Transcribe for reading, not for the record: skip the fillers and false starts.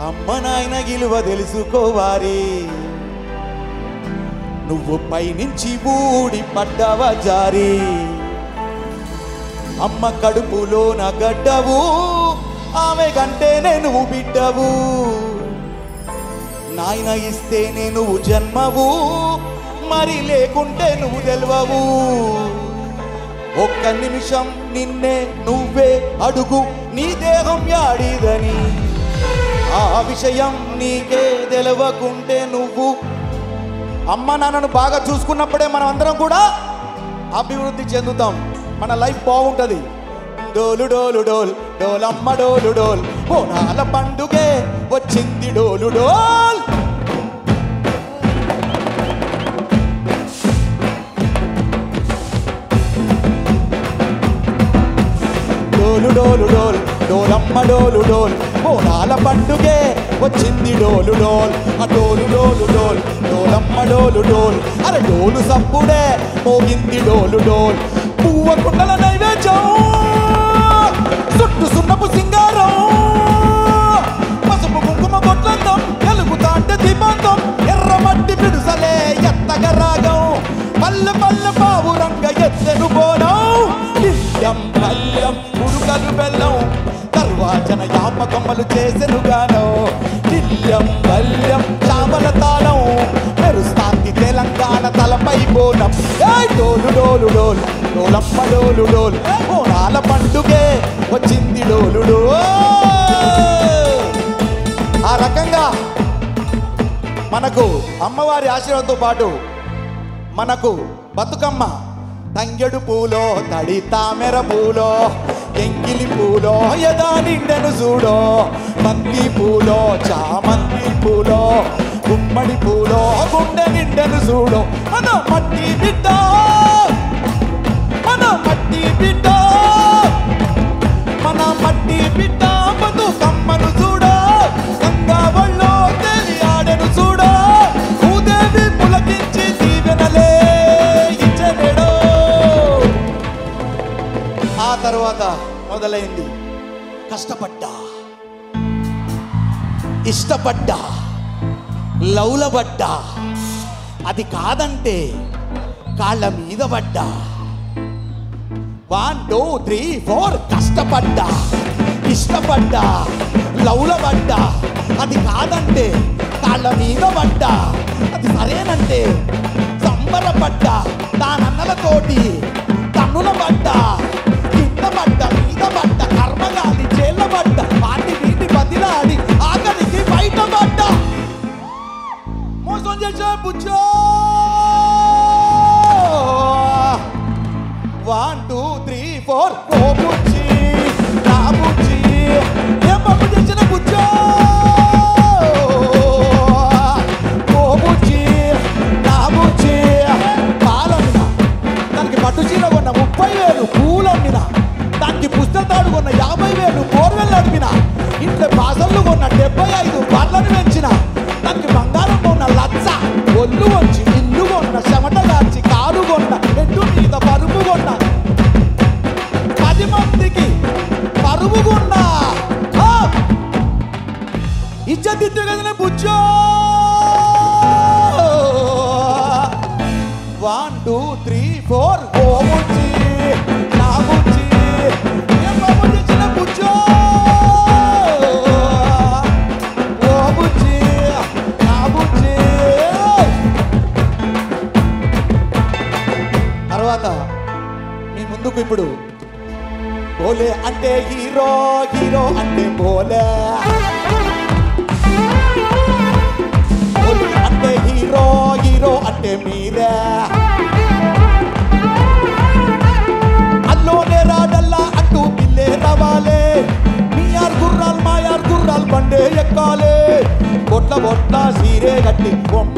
అమ్మ నాయన విలువ తెలుసుకోవారి. నువ్వు పైనుంచి ఊడి పడ్డవా జారి. అమ్మ కడుపులోన గడ్డవు, ఆమె కంటేనే నువ్వు బిడ్డవు. నాయన ఇస్తేనే నువ్వు జన్మవు, మరి లేకుంటే నువ్వు తెలవవు. ఒక్క నిమిషం నిన్నే నువ్వే అడుగు, నీ దేహం యాడిదని. ఆ విషయం నీకే తెలవకుంటే నువ్వు అమ్మ నాన్నను బాగా చూసుకున్నప్పుడే మనం అందరం కూడా అభివృద్ధి చెందుతాం. మన లైఫ్ బాగుంటుంది. డోలు డోలు డోల్ డోలమ్మ డోలు డోల్, బోనాల పండుగే వచ్చింది డోలు డోల్. డోలు డోలు డోల్ డోలమ్మ డోలు డోల్, బోనాల పండుగే వచ్చింది డోలు డోల్. ఆ డోలు డోలు డోల్ డోలమ్మ డోలు డోల్, అరే డోలు సప్పుడే మోగింది డోలు డోల్. పువ్వ కుండల నైవేద్యం, చుట్టు సున్నపు సింగారం, పసుపు కుంకుమ బొట్లందం, ఎలుగుతాంటే దీపాంతం, ఎర్రమట్టి పిడుసలే ఎత్తగ రాగం, పల్లె పల్లె పావురంగ ఎత్తెను బోనం. నిత్యం పల్లెం ఉడుకలు బెల్లం, తర్వాచన యాప కొమ్మలు చేసెను గానం. నిత్యం పల్లెం చామల తాళం, మెరుస్తాంది తెలంగాణ తలపై బోనం. డోలు డోలు డోల్ డోలమ్మ డోలు డోల్, బోనాల పండుగే వచ్చింది డోలు డోల్. ఆ రకంగా మనకు అమ్మవారి ఆశీర్వాదంతో పాటు మనకు బతుకమ్మ తంగెడు పూలో, తడి తామెర పూలో, ఎంగిలి పూలో యదా నిండెను చూడో, బంతి పూలో, చామంతి పూలో, గుమ్మడి పూలో గుండె నిండెను చూడో. మన మట్టి బిడ్డ, మన మట్టి బిడ్డ, మన మట్టి బిడ్డ బతుకమ్మను చూడో, గంగా వళ్ళో తెలియాడెను చూడో, భూదేవి పులకించి దీవెనలే ఇచ్చనేడో. ఆ తర్వాత మొదలైంది కష్టపడ్డా, ఇష్టపడ్డా, లౌలబడ్డా, అది కాదంటే కాళ్ళ మీద పడ్డా. 1 2 3 4 కష్టపడ్డా, ఇష్టపడ్డా, లౌలబడ్డా, అది కాదంటే కాళ్ళ మీద పడ్డా. అది సరేనంటే సంబరపడ్డా, దానన్నలతోటి తన్నుల పడ్డా, కింద పడ్డ మీద పడ్డ, కర్మగాలి చేళ్ళ పడ్డ, వాటి వీటి బదిలాడి ఆఖరికి బయట పడ్డ. మోసం చేసే బుజ్జో. 1 2 3 4 ఓ బుజ్జి నా బుజ్జి, ఏం పప్పు చేసిన బుజ్జో. ఓ బుజ్జి నా బుజ్జి, పాలమ్మిన దానికి పట్టు చీర కొన్న 30,000, పూలమ్మిన దానికి పుస్తకాలు కొన్న 50,000, బోర్వెల్ అమ్మిన ఇంట్లో బాసళ్ళు కొన్న 75, బళ్ళను పెంచిన దానికి బంగారం కొన్న 1,00,000, ఒళ్ళు వచ్చి ఇల్లు కొన్న, చెమట గార్చి కారు కొన్న, ఎడ్డు మీద పరుపు కొన్న, 10 మందికి పరువు కొన్న. ఇజ్జతిద్దు కదనే బుజ్జో. 1 2 3 4 ఓ బుజ్జి నా బుజ్జి, ఏం బాబు చేసిన బుజ్జో. ఓ బుజ్జి నా బుజ్జి. తర్వాత మీ ముందుకు ఇప్పుడు బోలే అంటే హీరో, హీరో అంటే బోలే, బోలే అంటే హీరో, హీరో అంటే మీరే. అల్లోనే రాడల్లా అంటూ పిల్లే రవాలే, మీ యార్ గుర్రాలు మా యార్ గుర్రాలు బండే ఎక్కాలే, బొట్ల బొట్ల సీరే కట్టి బొమ్మ